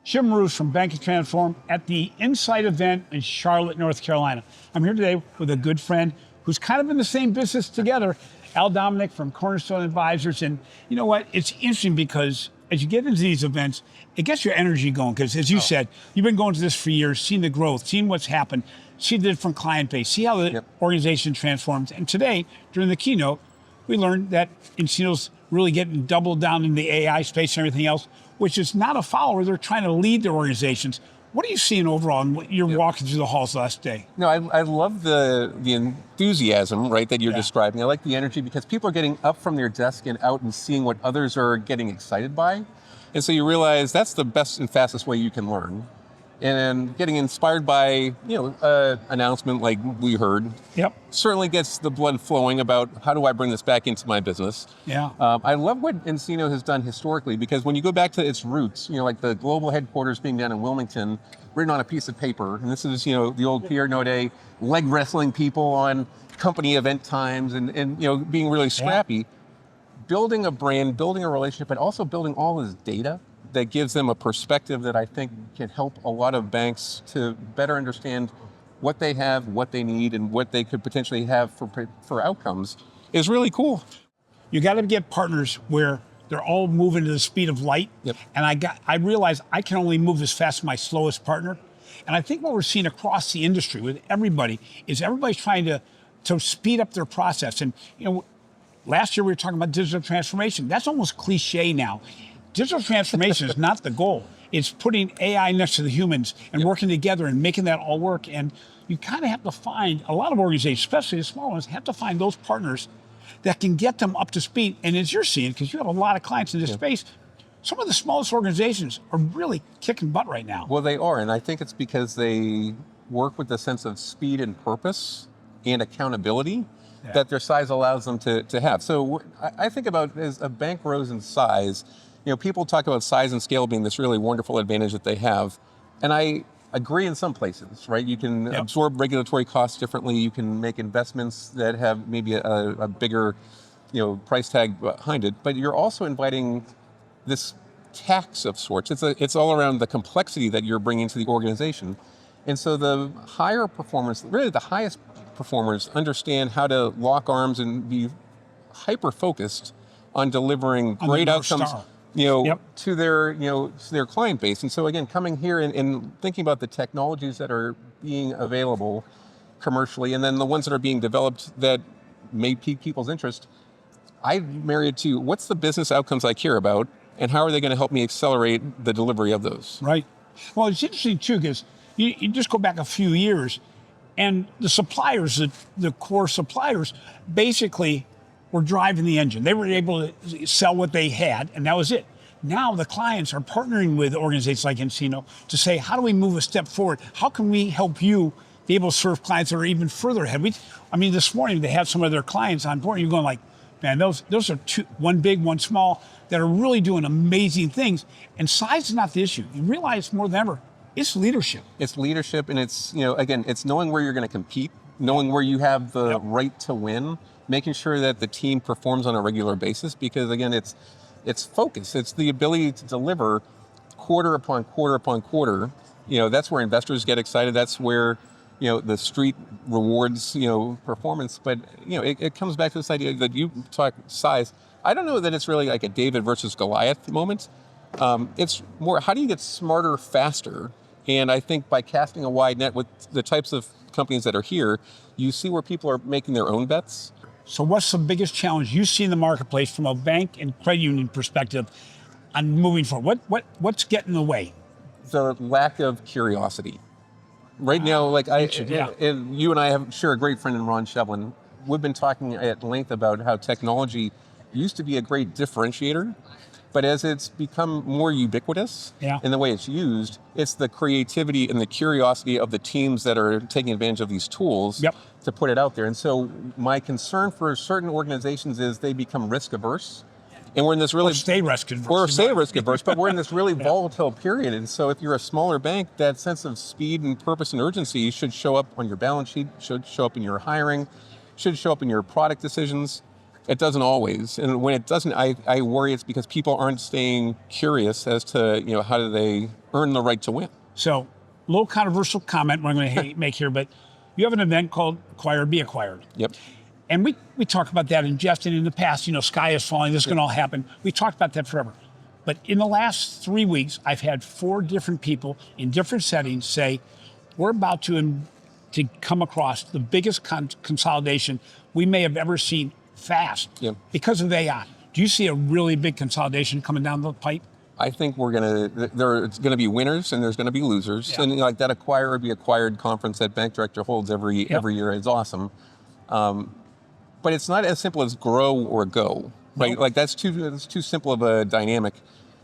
Jim Marous from Bank and Transform at the nSight event in Charlotte, North Carolina. I'm here today with a good friend who's kind of in the same business together, Dominick from Cornerstone Advisors. And you know what? It's interesting because as you get into these events, it gets your energy going. Because as you said, you've been going to this for years, seeing the growth, seeing what's happened, see the different client base, see how the organization transforms. And today, during the keynote, we learned that nCino's really getting doubled down in the AI space and everything else, which is not a follower. They're trying to lead their organizations. What are you seeing overall and what you're walking through the halls last day? No, I love the enthusiasm, right, that you're describing. I like the energy because people are getting up from their desk and out and seeing what others are getting excited by. And so you realize that's the best and fastest way you can learn. And getting inspired by, announcement like we heard, certainly gets the blood flowing about how do I bring this back into my business. I love what nCino has done historically because when you go back to its roots, like the global headquarters being down in Wilmington, written on a piece of paper, and this is, the old Pierre Naudet leg wrestling people on company event times and being really scrappy, building a brand, building a relationship, but also building all this data that gives them a perspective that I think can help a lot of banks to better understand what they have, what they need, and what they could potentially have for outcomes is really cool. You got to get partners where they're all moving to the speed of light. And I realize I can only move as fast as my slowest partner. And I think what we're seeing across the industry with everybody is everybody's trying to speed up their process. And last year we were talking about digital transformation. That's almost cliche now. Digital transformation is not the goal. It's putting AI next to the humans and working together and making that all work. And you kind of have to find, a lot of organizations, especially the small ones, have to find those partners that can get them up to speed. And as you're seeing, because you have a lot of clients in this space, some of the smallest organizations are really kicking butt right now. Well, they are, and I think it's because they work with a sense of speed and purpose and accountability that their size allows them to have. So I think about as a bank grows in size, people talk about size and scale being this really wonderful advantage that they have. And I agree in some places, right? You can absorb regulatory costs differently. You can make investments that have maybe a bigger, price tag behind it. But you're also inviting this tax of sorts. It's all around the complexity that you're bringing to the organization. And so the higher performers, really the highest performers, understand how to lock arms and be hyper-focused on delivering great outcomes to their client base. And so again, coming here and thinking about the technologies that are being available commercially, and then the ones that are being developed that may pique people's interest, I marry it to what's the business outcomes I care about, and how are they going to help me accelerate the delivery of those? Right. Well, it's interesting too, because you just go back a few years, and the suppliers, the core suppliers, basically were driving the engine. They were able to sell what they had, and that was it. Now the clients are partnering with organizations like nCino to say, how do we move a step forward? How can we help you be able to serve clients that are even further ahead? This morning they had some of their clients on board, and you're going like, man, those are one big, one small, that are really doing amazing things. And size is not the issue. You realize more than ever, it's leadership. It's leadership, and it's, again, it's knowing where you're going to compete, knowing where you have the right to win, making sure that the team performs on a regular basis, because again, it's focus. It's the ability to deliver quarter upon quarter upon quarter. That's where investors get excited. That's where, the street rewards, performance. But, it comes back to this idea that you talk size. I don't know that it's really like a David versus Goliath moment. It's more, how do you get smarter faster? And I think by casting a wide net with the types of companies that are here, you see where people are making their own bets. So what's the biggest challenge you see in the marketplace from a bank and credit union perspective on moving forward? What's getting in the way? The lack of curiosity. Right now, and you and I share a great friend in Ron Shevlin. We've been talking at length about how technology used to be a great differentiator, but as it's become more ubiquitous in the way it's used, it's the creativity and the curiosity of the teams that are taking advantage of these tools to put it out there. And so my concern for certain organizations is they become risk averse. And we're in this really... Or stay risk averse. Or stay risk averse, but we're in this really volatile period. And so if you're a smaller bank, that sense of speed and purpose and urgency should show up on your balance sheet, should show up in your hiring, should show up in your product decisions. It doesn't always. And when it doesn't, I worry it's because people aren't staying curious as to, how do they earn the right to win. So, a little controversial comment I'm going to make here, but you have an event called Acquire or Be Acquired. Yep. And we talk about that in jest and in the past, sky is falling, this is going to all happen. We talked about that forever. But in the last 3 weeks, I've had 4 different people in different settings say, we're about to come across the biggest consolidation we may have ever seen fast because of AI. Do you see a really big consolidation coming down the pipe? I think there's going to be winners and there's going to be losers. And like that Acquire or Be Acquired conference that Bank Director holds every year is awesome. But it's not as simple as grow or go, right? Like that's too simple of a dynamic.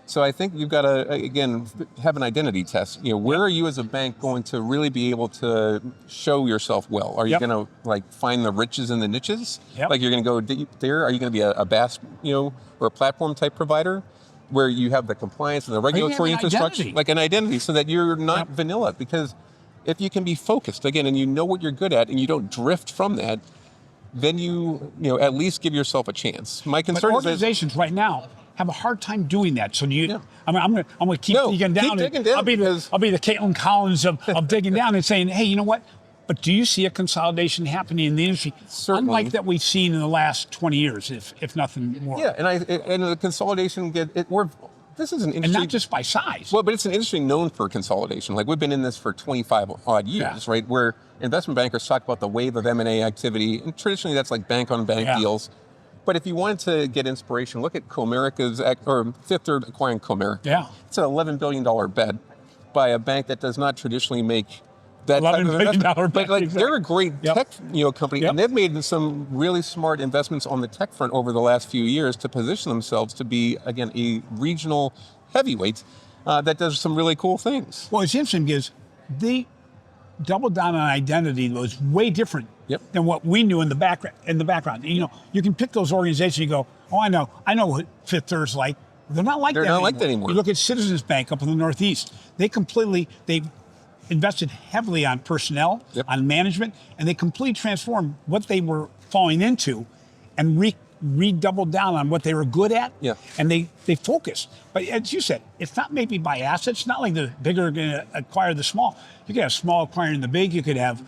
So I think you've got to, again, have an identity test. Where are you as a bank going to really be able to show yourself well? Are you going to find the riches in the niches? Like you're going to go deep there? Are you going to be a BaaS, or a platform type provider where you have the compliance and the regulatory infrastructure? Identity. Like an identity so that you're not vanilla. Because if you can be focused, again, and you know what you're good at and you don't drift from that, then you at least give yourself a chance. My concern is organizations right now have a hard time doing that. So do you? I'm going to keep digging down. Keep digging down. I'll be the Caitlin Collins of digging down and saying, hey, you know what? But do you see a consolidation happening in the industry, unlike that we've seen in the last 20 years, if nothing more? Yeah, and the consolidation this is an industry, and not just by size. Well, but it's an industry known for consolidation. Like we've been in this for 25 odd years, right? Where investment bankers talk about the wave of M&A activity, and traditionally that's like bank-on-bank deals. But if you wanted to get inspiration, look at Fifth Third acquiring Comerica. Yeah, it's an $11 billion bet by a bank that does not traditionally make that type of investment. But they're a great tech company, and they've made some really smart investments on the tech front over the last few years to position themselves to be, again, a regional heavyweight that does some really cool things. Well, it's interesting because they doubled down on identity that was way different than what we knew in the background. You can pick those organizations. You go, oh, I know what Fifth Third's like. They're not like that anymore. You look at Citizens Bank up in the Northeast. They invested heavily on personnel, on management, and they completely transformed what they were falling into and redoubled down on what they were good at. And they focused. But as you said, it's not maybe by assets. It's not like the bigger are going to acquire the small. You could have small acquiring the big. You could have,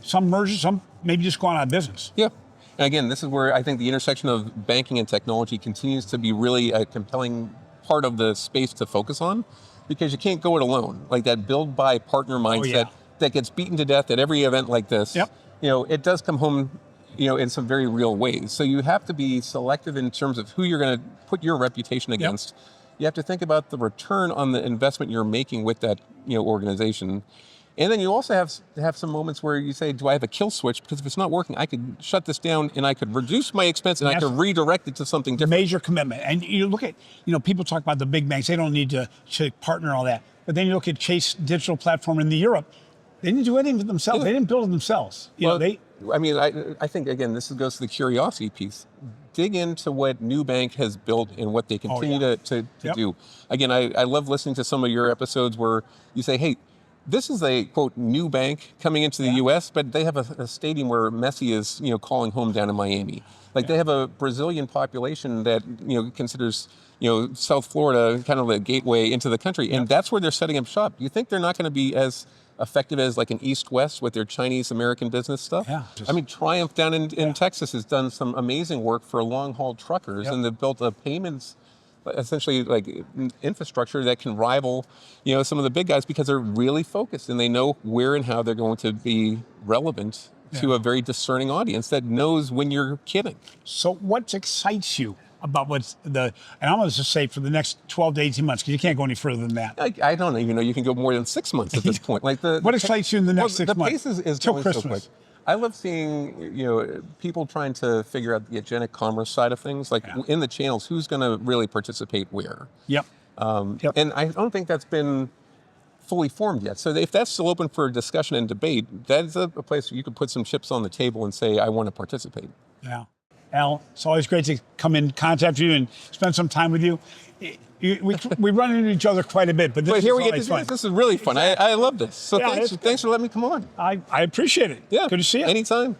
some mergers, some maybe just going out of business. Yeah. And again, this is where I think the intersection of banking and technology continues to be really a compelling part of the space to focus on. Because you can't go it alone. Like that build by partner mindset that gets beaten to death at every event like this. It does come home, in some very real ways. So you have to be selective in terms of who you're going to put your reputation against. You have to think about the return on the investment you're making with that, organization. And then you also have some moments where you say, do I have a kill switch? Because if it's not working, I could shut this down and I could reduce my expense and I could redirect it to something different. Major commitment. And you look at, people talk about the big banks, they don't need to partner all that. But then you look at Chase digital platform in Europe, they didn't do anything for themselves. They didn't build it themselves. I think, again, this goes to the curiosity piece. Dig into what Nubank has built and what they continue to do. Again, I love listening to some of your episodes where you say, hey, this is a, quote, new bank coming into the U.S., but they have a stadium where Messi is, calling home down in Miami. They have a Brazilian population that, considers, South Florida kind of the gateway into the country. And that's where they're setting up shop. Do you think they're not going to be as effective as like an East-West with their Chinese-American business stuff? Triumph down in Texas has done some amazing work for long-haul truckers, and they've built a payments essentially like infrastructure that can rival, some of the big guys because they're really focused and they know where and how they're going to be relevant to a very discerning audience that knows when you're kidding. So what excites you about and I'm going to just say for the next 12 to 18 months, because you can't go any further than that. I don't even know you can go more than 6 months at this point. What excites you in the next 6 months? The pace is till going Christmas. so quick. I love seeing, people trying to figure out the agentic commerce side of things, in the channels, who's going to really participate where. And I don't think that's been fully formed yet. So if that's still open for discussion and debate, that's a place where you could put some chips on the table and say, I want to participate. Yeah. Al, it's always great to come in contact you and spend some time with you. We run into each other quite a bit, but here we get to do this. This is really fun. I love this. So thanks for letting me come on. I appreciate it. Yeah. Good to see you. Anytime.